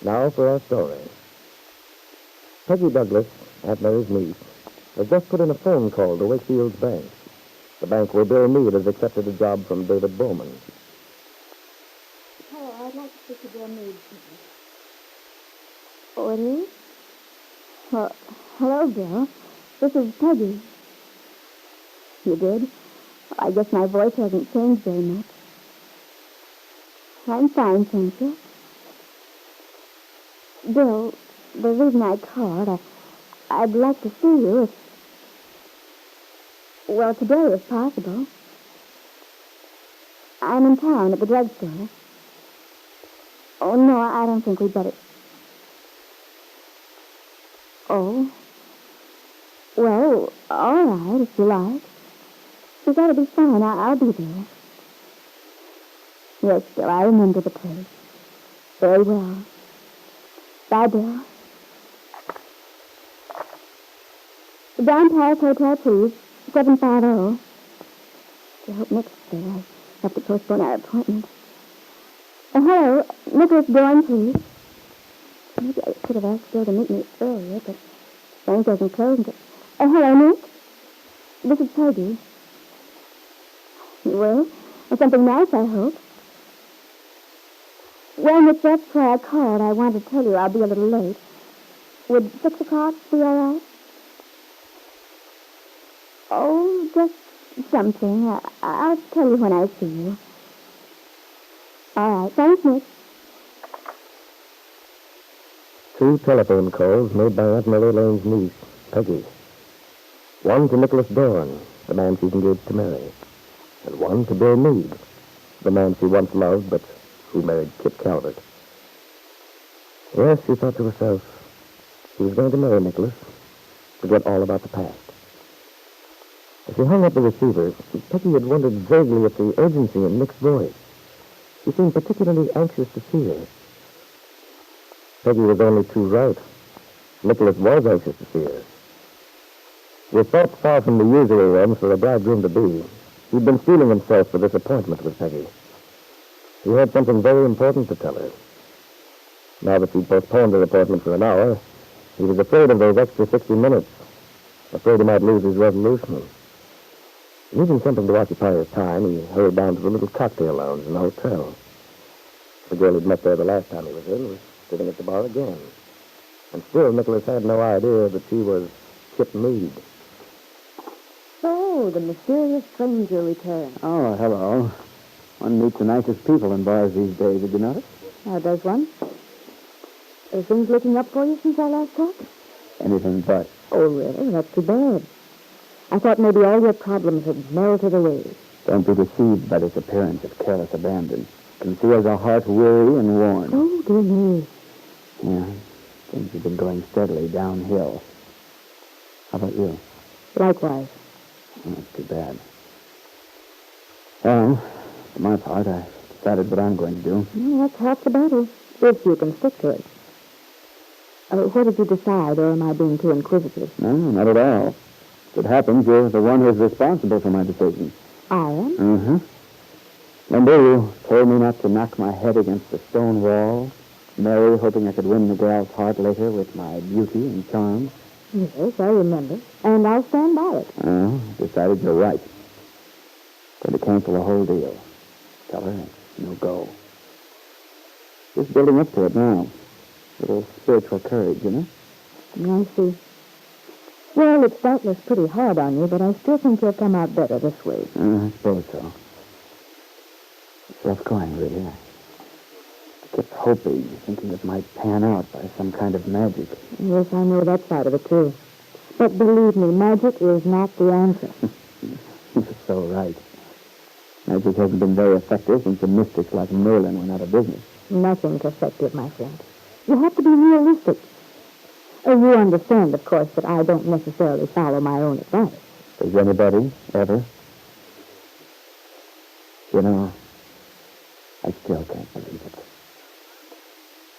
Now for our story. Peggy Douglas, Aunt Mary's niece, has just put in a phone call to Wakefield's bank. The bank where Bill Meade has accepted a job from David Bowman. Hello, I'd like to speak to Bill Meade. Oh, it is? Well, hello, Bill. This is Peggy. You did? I guess my voice hasn't changed very much. I'm fine, thank you. Bill, the reason I called, I'd like to see you well, today, if possible. I'm in town at the drugstore. Oh, no, I don't think we'd better. Oh. Well, all right, if you like. You gotta be fine. I'll be there. Yes, Bill, I remember the place. Very well. Bye, Bill. The Brown Palace Hotel, please. 750. I hope next day I have to postpone our appointment. Hello, Nicholas Dorn, please. Maybe I could have asked Bill to meet me earlier, but bank doesn't close until... hello, Nick. This is Peggy. Well, something nice, I hope. Well, Nick, that's why I called. I wanted to tell you I'll be a little late. Would 6 o'clock be all right? Oh, just something. I'll tell you when I see you. All right. Thanks, Nick. 2 telephone calls made by Aunt Mary Lane's niece, Peggy. One to Nicholas Dorn, the man she's engaged to marry. And one to Bill Meade, the man she once loved, but who married Kit Calvert. Yes, she thought to herself, she was going to marry Nicholas, forget all about the past. As she hung up the receiver, Peggy had wondered vaguely at the urgency in Nick's voice. He seemed particularly anxious to see her. Peggy was only too right. Nicholas was anxious to see her. With thoughts far from the usual ones for a bridegroom-to-be, he'd been steeling himself for this appointment with Peggy. He had something very important to tell her. Now that she'd postponed her appointment for an hour, he was afraid of those extra 60 minutes, afraid he might lose his resolution. Needing something to occupy his time, he hurried down to the little cocktail lounge in the hotel. The girl he'd met there the last time he was in was sitting at the bar again. And still, Nicholas had no idea that she was Kit Meade. Oh, the mysterious stranger returned. Oh, hello. One meets the nicest people in bars these days, did you notice? How does one? Are things looking up for you since our last talk? Anything but. Oh, really? That's too bad. I thought maybe all your problems had melted away. Don't be deceived by this appearance of careless abandon. Conceals a heart weary and worn. Oh, dear me. Yeah, things have been going steadily downhill. How about you? Likewise. Oh, that's too bad. Well, for my part, I've decided what I'm going to do. Well, that's half the battle, if you can stick to it. What did you decide, or am I being too inquisitive? No, not at all. As it happens, you're the one who's responsible for my decision. I am? Mm-hmm. Remember, you told me not to knock my head against the stone wall, Mary hoping I could win the gal's heart later with my beauty and charm? Yes, I remember. And I'll stand by it. Oh, decided you're right. Going to cancel the whole deal. Tell her it's no go. Just building up to it now. Little spiritual courage, you know? I see. Well, it's doubtless pretty hard on you, but I still think you'll come out better this way. I suppose so. It's rough going, really. I kept hoping, thinking it might pan out by some kind of magic. Yes, I know that side of it, too. But believe me, magic is not the answer. You're so right. Magic hasn't been very effective since the mystics like Merlin went out of business. Nothing's effective, my friend. You have to be realistic. You understand, of course, that I don't necessarily follow my own advice. Does anybody ever? You know, I still can't believe it.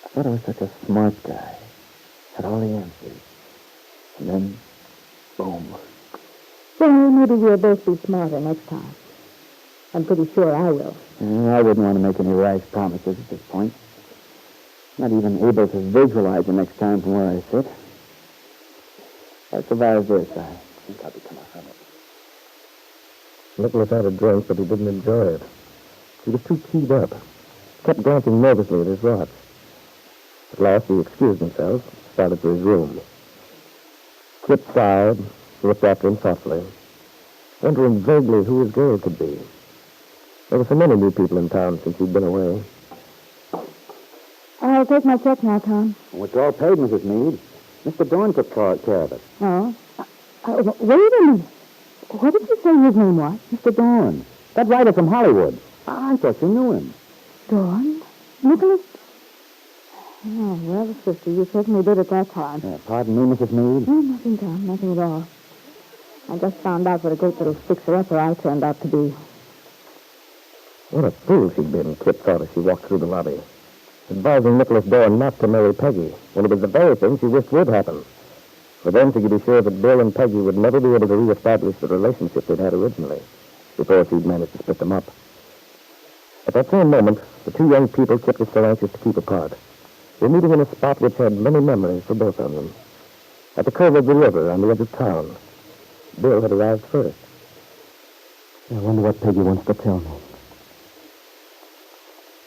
I thought I was such a smart guy. Had all the answers. And then, boom. Well, maybe we'll both be smarter next time. I'm pretty sure I will. I wouldn't want to make any rash promises at this point. Not even able to visualize the next time from where I sit. If I survive this, I think I'll become a hermit. Nicholas had a drink, but he didn't enjoy it. He was too keyed up. Kept glancing nervously at his watch. At last he excused himself, started for his room. Kip sighed, looked after him softly, wondering vaguely who his girl could be. There were so many new people in town since he'd been away. I'll take my check now, Tom. Well, it's all paid, Mrs. Meade. Mr. Dorn took care of it. Oh? Wait a minute. What did you say his name was? Mr. Dorn. That writer from Hollywood. I thought you knew him. Dorn? Nicholas? Oh, well, sister, you certainly did it that time. Pardon me, Mrs. Meade? Oh, nothing, Tom. Nothing at all. I just found out what a great little fixer-upper I turned out to be. What a fool she'd been, Kip thought as she walked through the lobby, advising Nicholas Dorn not to marry Peggy, when it was the very thing she wished would happen. For then she could be sure that Bill and Peggy would never be able to reestablish the relationship they'd had originally, before she'd managed to split them up. At that same moment, the two young people Kip was so anxious to keep apart were meeting in a spot which had many memories for both of them. At the curve of the river on the edge of town. Bill had arrived first. I wonder what Peggy wants to tell me.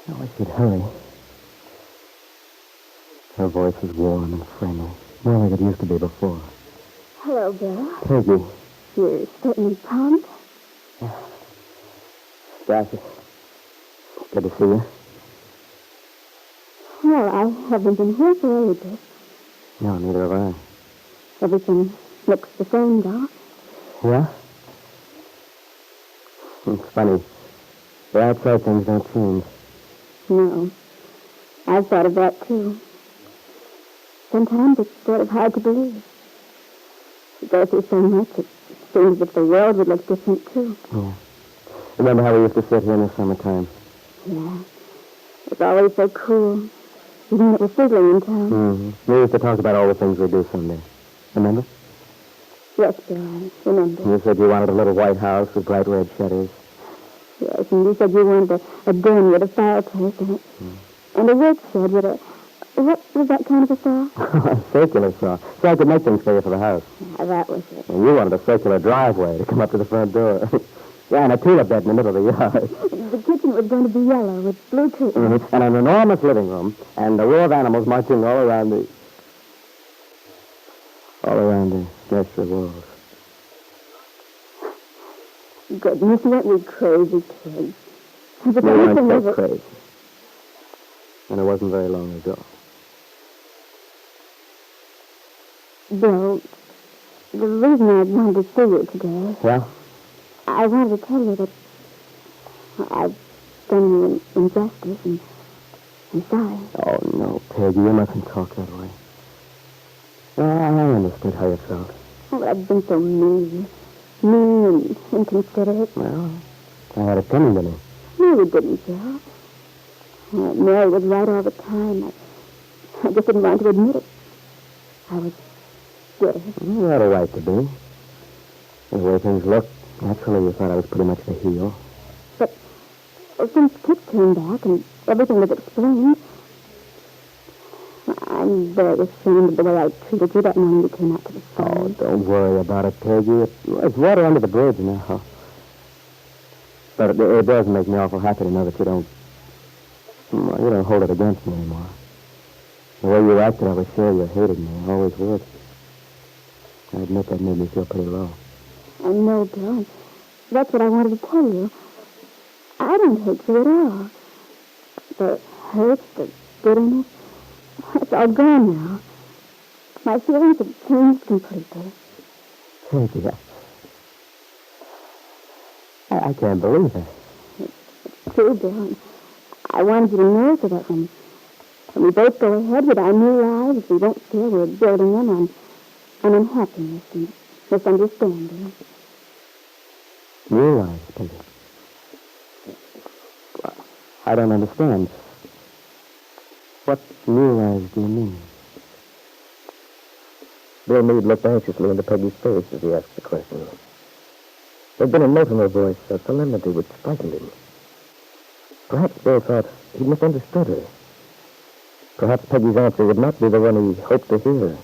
Oh, I should hurry. Her voice was warm and friendly, more like it used to be before. Hello, Bill. Peggy. You're certainly prompt. Darcy. Good to see you. Well, I haven't been here for ages. No, neither have I. Everything looks the same, though. Yeah? It's funny. The outside things don't change. No. I've thought of that, too. Sometimes it's sort of hard to believe. You go through so much, it seems as if the world would look different, too. Yeah. Remember how we used to sit here in the summertime? Yeah. It's always so cool. Even when it was sizzling in town. Mm-hmm. We used to talk about all the things we'd do someday. Remember? Yes, Bill, I remember. You said you wanted a little white house with bright red shutters. Yes, and you said you wanted a den with a fireplace in it. And a work shed with a... What was that kind of a saw? A circular saw. So I could make things for you for the house. Yeah, that was it. And you wanted a circular driveway to come up to the front door. Yeah, and a tulip bed in the middle of the yard. The kitchen was going to be yellow with blue curtains. Mm-hmm. And an enormous living room, and a row of animals marching all around the nursery walls. Goodness, weren't we crazy kids? But We weren't so ever... crazy. And it wasn't very long ago. Bill, the reason I wanted to see you today... Yeah? I wanted to tell you that I've done you an injustice, and I'm sorry. Oh, no, Peggy, you mustn't talk that way. Well, I understood how you felt. Oh, but I've been so mean and inconsiderate. Well, I had it coming to me. No, you didn't, Bill. Mary was right all the time. I just didn't want to admit it. I was bitter. You had a right to be. The way things looked, naturally you thought I was pretty much the heel. But since Kip came back and everything was explained, I'm very ashamed of the way I treated you that morning you came out to the phone. Oh, don't worry about it, Peggy. It's water under the bridge now. But it does make me awful happy to know that you don't hold it against me anymore. The way you acted, I was sure you hated me. I always would. I admit that made me feel pretty low. I know, Bill. That's what I wanted to tell you. I don't hate you at all. The hurt, the bitterness, it's all gone now. My feelings have changed completely. Peggy, I can't believe it. It's true, Bill. I wanted you to know so that when we both go ahead with our new lives, we won't feel we're building them on unhappiness and misunderstanding. New lives, Peggy. I don't understand. What new lives do you mean? Bill Meade looked anxiously into Peggy's face as he asked the question. There'd been a note in her voice, a solemnity which frightened him. Perhaps Bill thought he'd misunderstood her. Perhaps Peggy's answer would not be the one he hoped to hear.